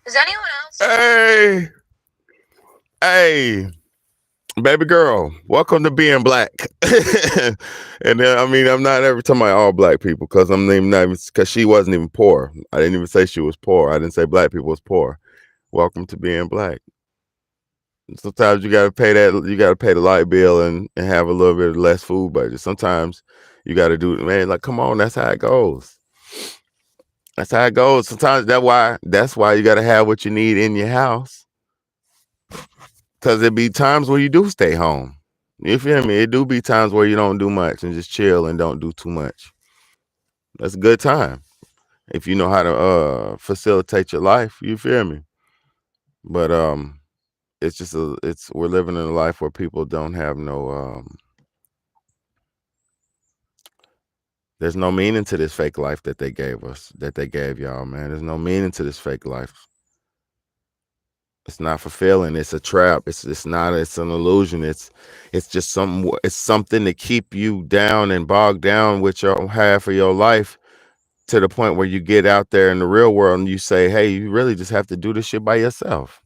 Does anyone else? Hey, baby girl, welcome to being black. And then, I mean, I'm not ever talking about all black people because I'm even not because she wasn't even poor. I didn't even say she was poor. I didn't say black people was poor. Welcome to being black. Sometimes you gotta pay the light bill and have a little bit less food budget. Sometimes you gotta do it, man. Like, come on, that's how it goes. That's how it goes. Sometimes that's why you gotta have what you need in your house. Cause there be times where you do stay home. You feel me? It do be times where you don't do much and just chill and don't do too much. That's a good time if you know how to facilitate your life. You feel me? But it's just we're living in a life where people don't have no there's no meaning to this fake life that they gave us, that they gave y'all, man. There's no meaning to this fake life. It's not fulfilling. It's a trap. It's an illusion. It's just something to keep you down and bogged down with your half of your life to the point where you get out there in the real world and you say, hey, you really just have to do this shit by yourself.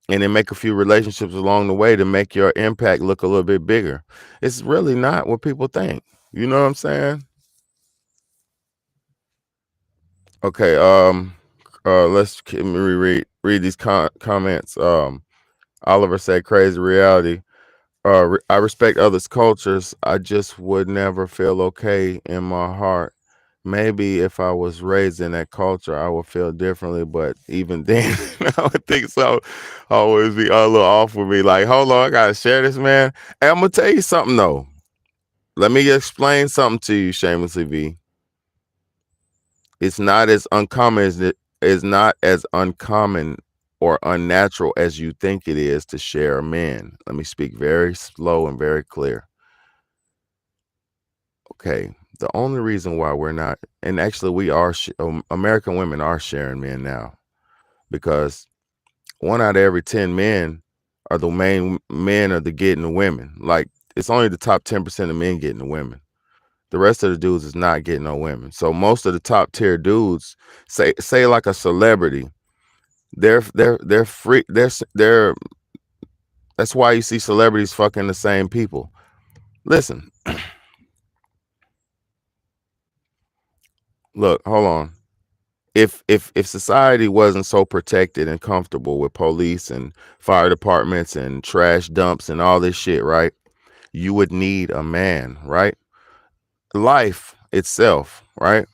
And then make a few relationships along the way to make your impact look a little bit bigger. It's really not what people think. You know what I'm saying? Okay, let me read these comments. Oliver said, crazy reality. I respect others' cultures. I just would never feel okay in my heart. Maybe if I was raised in that culture, I would feel differently. But even then, I would think so. Always be a little off with me. Like, hold on, I gotta share this, man. Hey, I'm gonna tell you something though. Let me explain something to you, Shamelessly V. It's not as uncommon as it is not as uncommon or unnatural as you think it is to share a man. Let me speak very slow and very clear. Okay, the only reason why we're not, and actually we are, American women are sharing men now, because 1 out of every 10 men are the main men are the getting the women. Like, it's only the top 10% of men getting the women. The rest of the dudes is not getting no women. So most of the top tier dudes, say like a celebrity, they're free. They're that's why you see celebrities fucking the same people. Listen, look, hold on. If society wasn't so protected and comfortable with police and fire departments and trash dumps and all this shit, right? You would need a man, right? Life itself, right?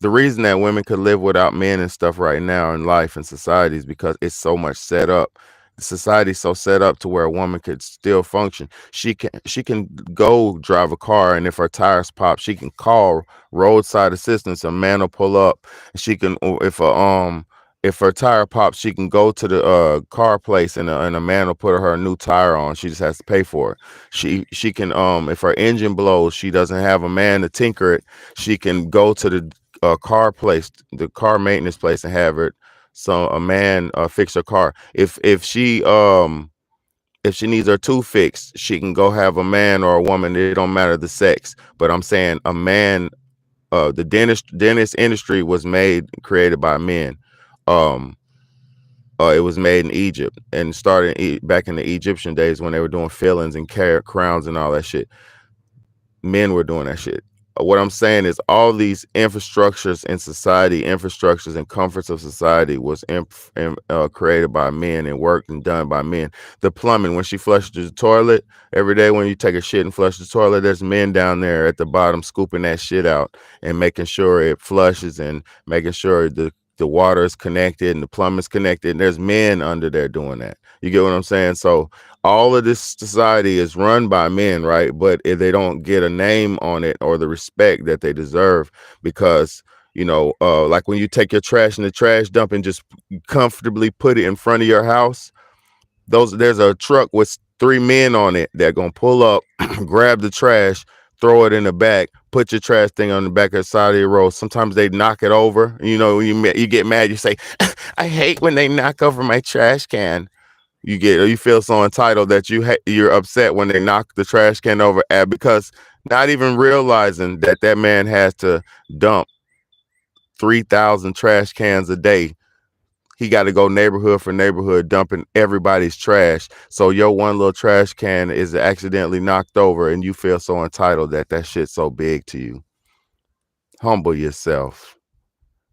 The reason that women could live without men and stuff right now in life and society is because it's so much set up. Society's so set up to where a woman could still function. She can go drive a car, and if her tires pop, she can call roadside assistance. A man will pull up. She can, if her tire pops, she can go to the car place and a man will put her a new tire on. She just has to pay for it. She can, if her engine blows, she doesn't have a man to tinker it. She can go to the car place, the car maintenance place, and have it so a man fix her car. If she needs her tooth fixed, she can go have a man or a woman. It don't matter the sex, but I'm saying a man. The dentist industry was created by men. It was made in Egypt and started back in the Egyptian days when they were doing fillings and crowns and all that shit. Men were doing that shit. What I'm saying is all these infrastructures in society, infrastructures and comforts of society was created by men and worked and done by men. The plumbing, when she flushes the toilet every day, when you take a shit and flush the toilet, there's men down there at the bottom scooping that shit out and making sure it flushes and making sure the water is connected and the plumbing is connected. And there's men under there doing that. You get what I'm saying? So all of this society is run by men, right? But if they don't get a name on it or the respect that they deserve, because, you know, like when you take your trash in the trash dump and just comfortably put it in front of your house, there's a truck with 3 men on it that gonna pull up, grab the trash, throw it in the back, put your trash thing on the back of the side of your road. Sometimes they knock it over. You know, you get mad. You say, I hate when they knock over my trash can. You feel so entitled that you're upset when they knock the trash can over, because not even realizing that man has to dump 3,000 trash cans a day He got to go neighborhood for neighborhood dumping everybody's trash. So your one little trash can is accidentally knocked over and you feel so entitled that shit's so big to you. Humble yourself.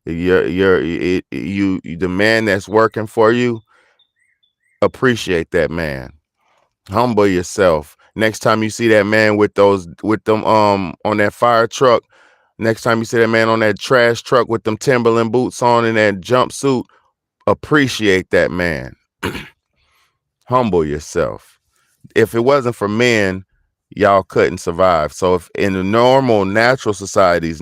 The man that's working for you, appreciate that man. Humble yourself. Next time you see that man with them on that fire truck, next time you see that man on that trash truck with them Timberland boots on and that jumpsuit, appreciate that man. Humble yourself. If it wasn't for men, y'all couldn't survive. So if in the normal natural societies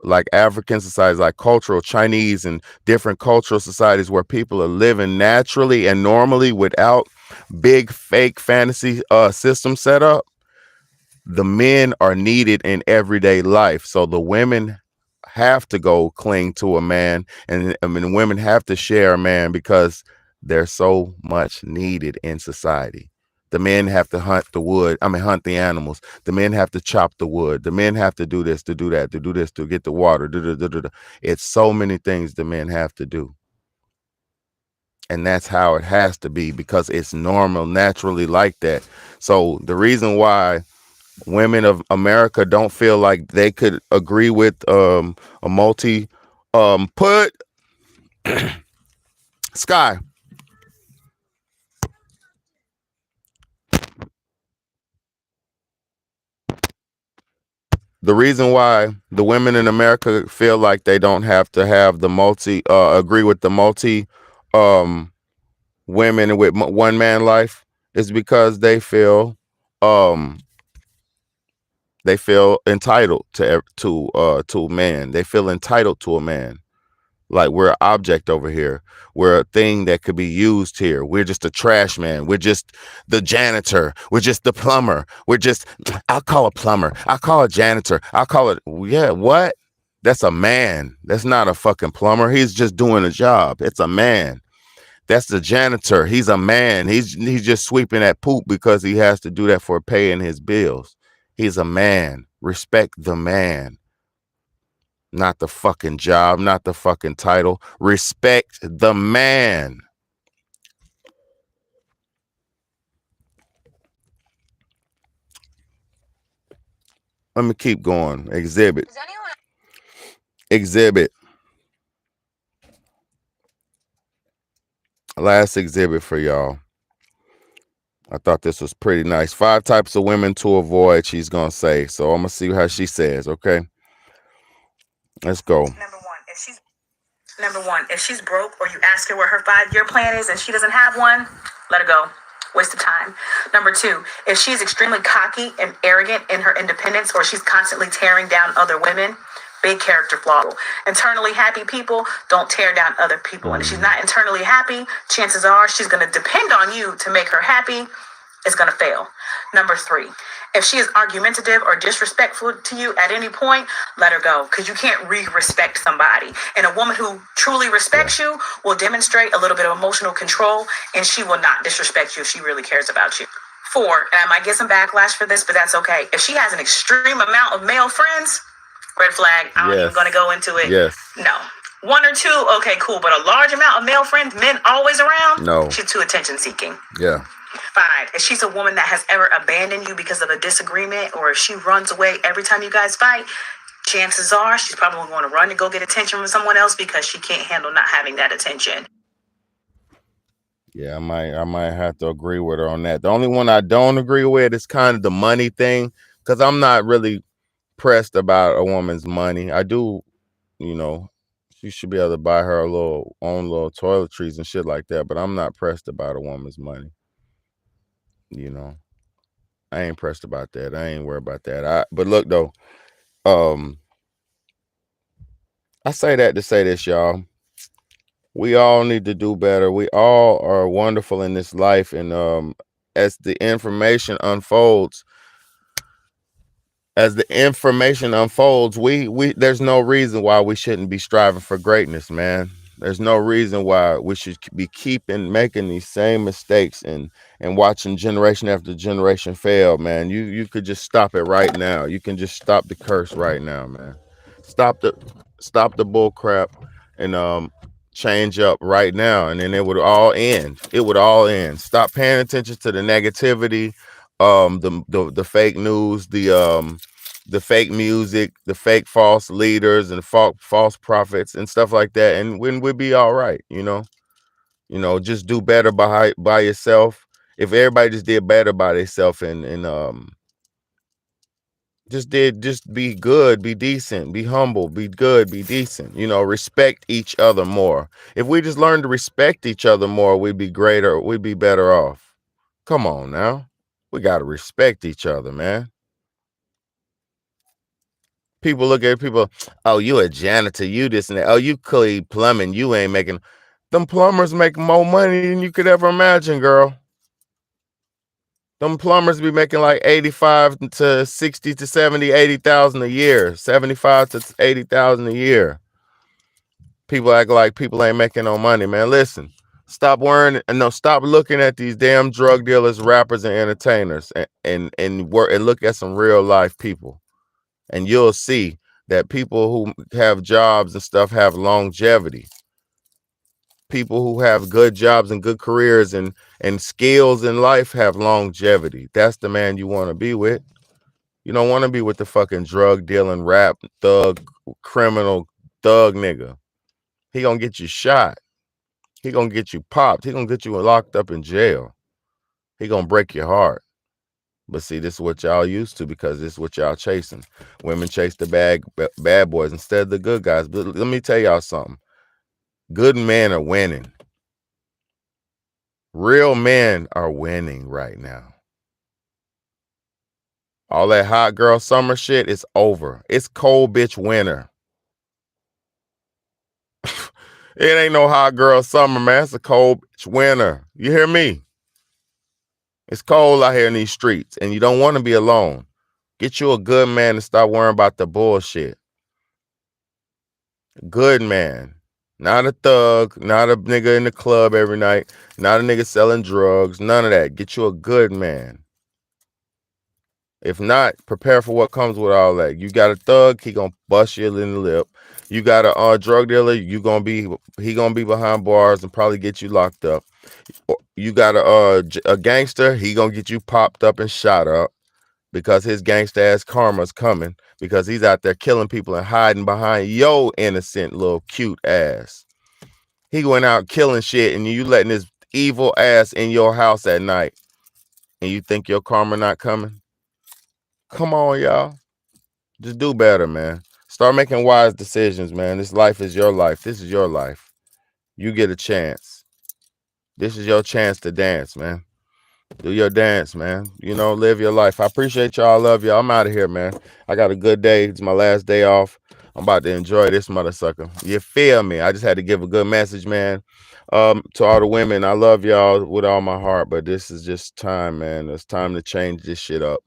like African societies, like cultural Chinese and different cultural societies where people are living naturally and normally without big fake fantasy system set up, the men are needed in everyday life. So the women have to go cling to a man, and I mean women have to share a man because they're so much needed in society. The men have to hunt the animals. The men have to chop the wood. The men have to do this, to do that, to do this, to get the water. It's so many things the men have to do. And that's how it has to be because it's normal, naturally like that. So the reason why women of America don't feel like they could agree with a multi put Sky. The reason why the women in America feel like they don't have to have the agree with the multi women with one man life is because they feel entitled to a man. They feel entitled to a man. Like we're an object over here. We're a thing that could be used here. We're just a trash man. We're just the janitor. We're just the plumber. I'll call a plumber. I'll call a janitor. I'll call it. Yeah, what? That's a man. That's not a fucking plumber. He's just doing a job. It's a man. That's the janitor. He's a man. He's just sweeping that poop because he has to do that for paying his bills. He's a man. Respect the man. Not the fucking job, not the fucking title. Respect the man. Let me keep going. Exhibit. Last exhibit for y'all. I thought this was pretty nice. 5 types of women to avoid, she's going to say. So I'm going to see how she says, okay? Let's go. Number one, if she's broke or you ask her what her 5-year plan is and she doesn't have one, let her go. Waste of time. Number 2, if she's extremely cocky and arrogant in her independence or she's constantly tearing down other women, big character flaw. Internally happy people don't tear down other people. And if she's not internally happy, chances are she's going to depend on you to make her happy. It's going to fail. Number 3, if she is argumentative or disrespectful to you at any point, let her go, because you can't re-respect somebody. And a woman who truly respects you will demonstrate a little bit of emotional control, and she will not disrespect you if she really cares about you. 4, and I might get some backlash for this, but that's okay. If she has an extreme amount of male friends, red flag. I'm not even going to go into it. Yes. No. 1 or 2, okay, cool. But a large amount of male friends, men always around, no. She's too attention seeking. Yeah. 5, if she's a woman that has ever abandoned you because of a disagreement, or if she runs away every time you guys fight, chances are she's probably going to run and go get attention from someone else because she can't handle not having that attention. Yeah, I might have to agree with her on that. The only one I don't agree with is kind of the money thing, because I'm not really pressed about a woman's money. I do, she should be able to buy her own little toiletries and shit like that, but I'm not pressed about a woman's money. I ain't pressed about that. I ain't worried about that. But look though, I say that to say this, y'all. We all need to do better. We all are wonderful in this life, and as the information unfolds, we there's no reason why we shouldn't be striving for greatness, man. There's no reason why we should be making these same mistakes and watching generation after generation fail, man. You could just stop it right now. You can just stop the curse right now, man. Stop the bull crap and change up right now, and then it would all end. It would all end. Stop paying attention to the negativity, the fake news, the fake music, the fake false leaders and false prophets and stuff like that, and when we'd be all right, just do better by yourself. If everybody just did better by themselves and just be good, be decent, be humble, be good, be decent, respect each other more. If we just learn to respect each other more, we'd be better off. Come on now. We got to respect each other, man. People look at people, oh, you a janitor, you this and that. Oh, you clean plumbing, you ain't making. Them plumbers make more money than you could ever imagine, girl. Them plumbers be making like 85 to 60 to 70, 80,000 a year, 75 to 80,000 a year. People act like people ain't making no money, man. Listen, stop looking at these damn drug dealers, rappers, and entertainers and look at some real life people. And you'll see that people who have jobs and stuff have longevity. People who have good jobs and good careers and skills in life have longevity. That's the man you want to be with. You don't want to be with the fucking drug dealing, rap, thug, criminal, thug nigga. He gonna get you shot. He gonna get you popped. He gonna get you locked up in jail. He gonna break your heart. But see, this is what y'all used to because this is what y'all chasing. Women chase the bad boys instead of the good guys. But let me tell y'all something. Good men are winning. Real men are winning right now. All that hot girl summer shit is over. It's cold bitch winter. It ain't no hot girl summer, man. It's a cold bitch winter. You hear me? It's cold out here in these streets, and you don't want to be alone. Get you a good man and stop worrying about the bullshit. Good man. Not a thug, not a nigga in the club every night, not a nigga selling drugs, none of that. Get you a good man. If not, prepare for what comes with all that. You got a thug, he gonna bust you in the lip. You got a drug dealer, he gonna be behind bars and probably get you locked up. You got a gangster, he gonna get you popped up and shot up because his gangster ass karma's coming because he's out there killing people and hiding behind your innocent little cute ass. He went out killing shit and you letting his evil ass in your house at night and you think your karma not coming? Come on, y'all. Just do better, man. Start making wise decisions, man. This life is your life. This is your life. You get a chance. This is your chance to dance, man. Do your dance, man. Live your life. I appreciate y'all. I love y'all. I'm out of here, man. I got a good day. It's my last day off. I'm about to enjoy this motherfucker. You feel me? I just had to give a good message, man. To all the women, I love y'all with all my heart, but this is just time, man. It's time to change this shit up.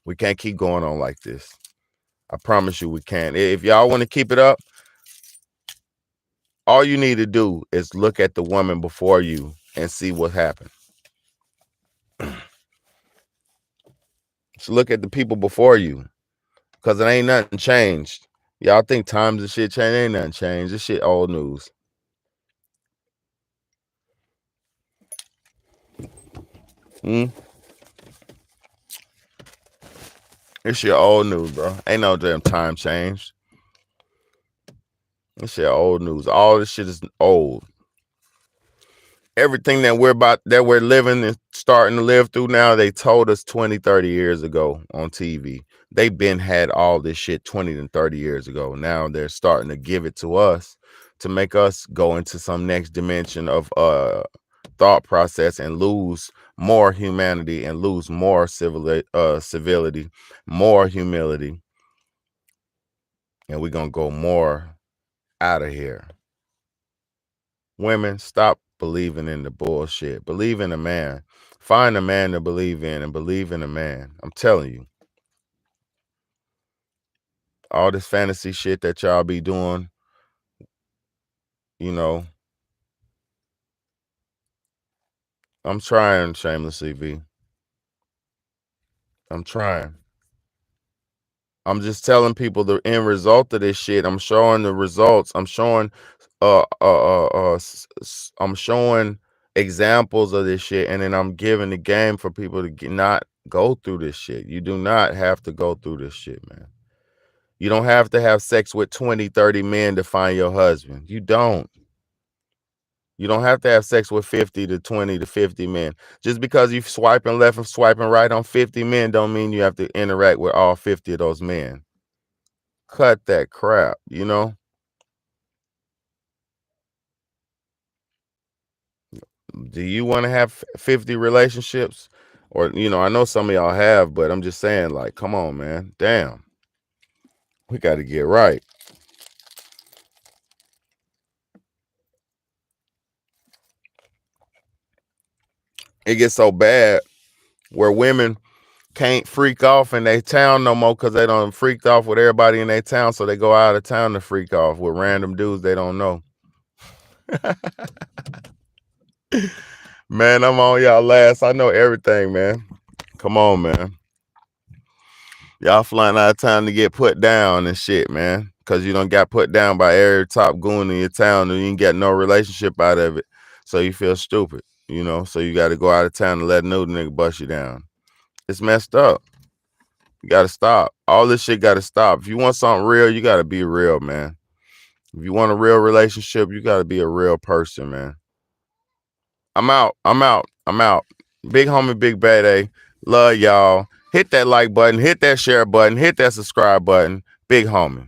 We can't keep going on like this. I promise you we can't. If y'all want to keep it up, all you need to do is look at the woman before you and see what happened. Just look at the people before you, because it ain't nothing changed. Y'all think times and shit change? Ain't nothing changed. This shit old news. This shit old news, bro. Ain't no damn time changed. This shit old news. All this shit is old. Everything that we're living and starting to live through now, they told us 20, 30 years ago on TV. They been had all this shit 20 and 30 years ago. Now they're starting to give it to us to make us go into some next dimension of thought process and lose more humanity and lose more civility, more humility. And we're going to go more out of here. Women, stop believing in the bullshit. Believe in a man. Find a man to believe in and believe in a man. I'm telling you. All this fantasy shit that y'all be doing, I'm trying, shamelessly, V. I'm trying. I'm just telling people the end result of this shit. I'm showing the results. I'm showing I'm showing examples of this shit, and then I'm giving the game for people to not go through this shit. You do not have to go through this shit, man. You don't have to have sex with 20, 30 men to find your husband. You don't. You don't have to have sex with 50 to 20 to 50 men. Just because you swiping left and swiping right on 50 men don't mean you have to interact with all 50 of those men. Cut that crap, you know? Do you want to have 50 relationships? Or, you know, I know some of y'all have, but I'm just saying, like, come on, man. Damn. We got to get right. It gets so bad where women can't freak off in their town no more because they done freaked off with everybody in their town, so they go out of town to freak off with random dudes they don't know. Man, I'm on y'all last. I know everything, man. Come on, man. Y'all flying out of town to get put down and shit, man. Because you done got put down by every top goon in your town and you ain't get no relationship out of it. So you feel stupid, you know? So you got to go out of town and let a new nigga bust you down. It's messed up. You got to stop. All this shit got to stop. If you want something real, you got to be real, man. If you want a real relationship, you got to be a real person, man. I'm out. Big homie, Big Bad A. Love y'all. Hit that like button. Hit that share button. Hit that subscribe button. Big homie.